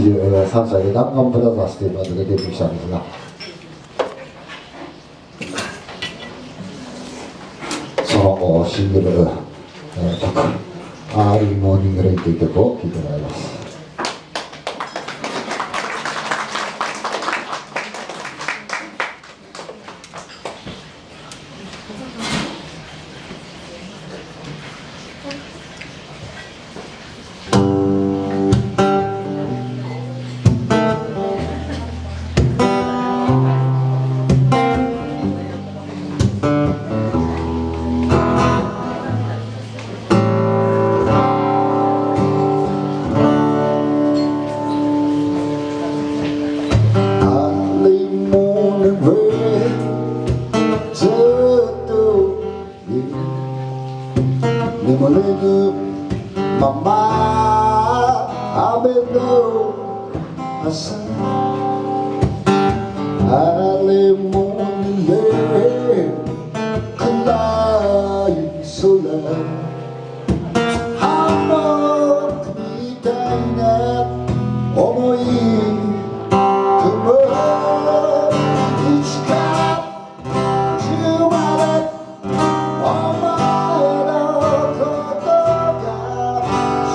23歳で弾丸ブラザーズというバンドでデビューしたんですが、そのシングル曲「アーリーモーニングレイン」という曲を聴いてもらいます。眠れぬまま雨の朝、あれもね暗い空、ハンモックみたいな重い雲、いつか10までお前のことが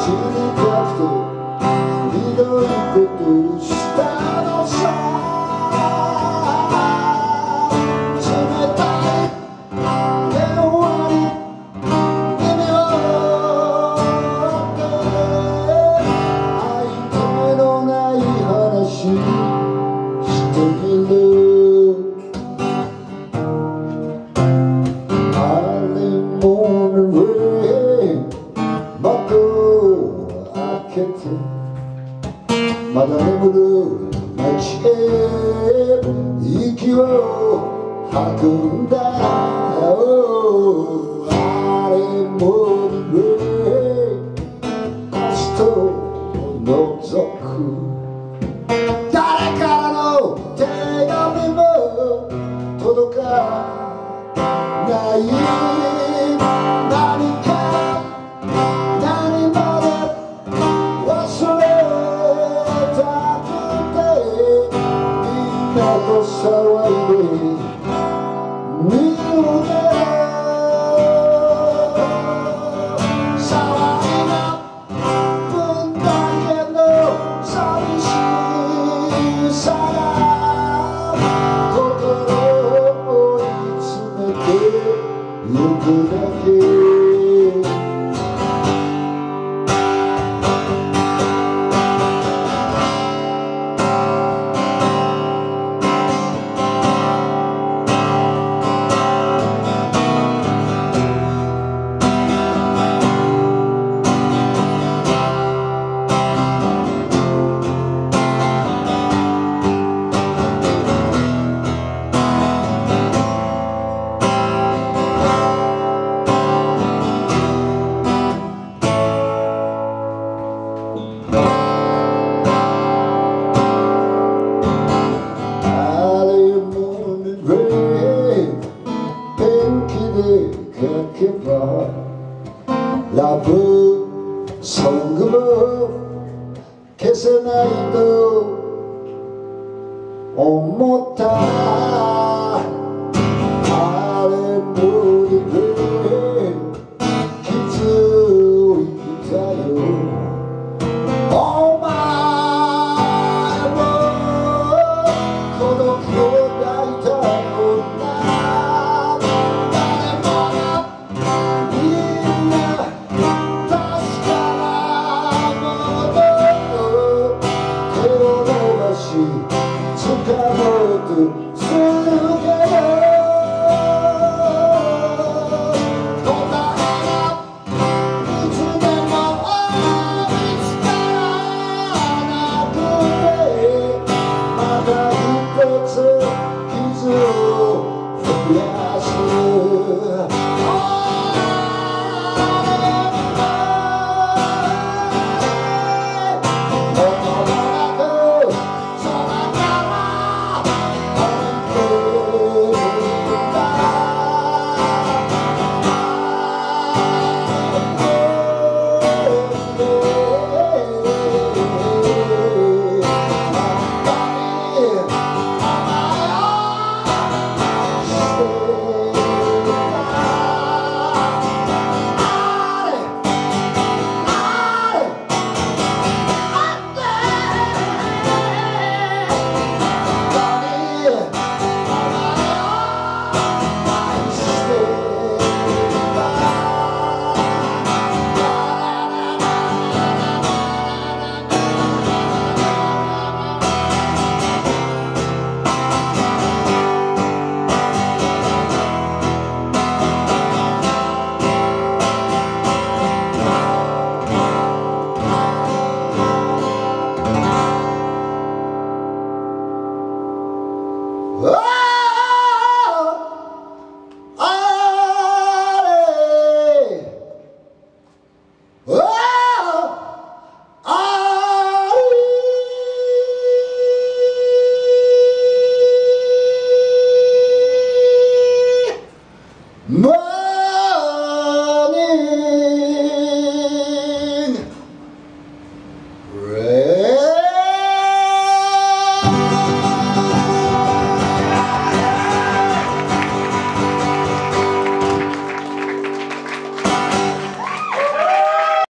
知りたくてひどいことしたのさ。まだ眠る街へ息を吐くんだ、あれも星と覗く誰からの手紙も届かない何か何まで忘れ騒いで見るね、騒いだ分だけの寂しさが心を追い詰めてゆくだけ。ラブソングも消せないと思った、あれも気づいたよ、お前も孤独を抱いた女、掴もうとするけど答えがいつでも見つからなくて、また一つ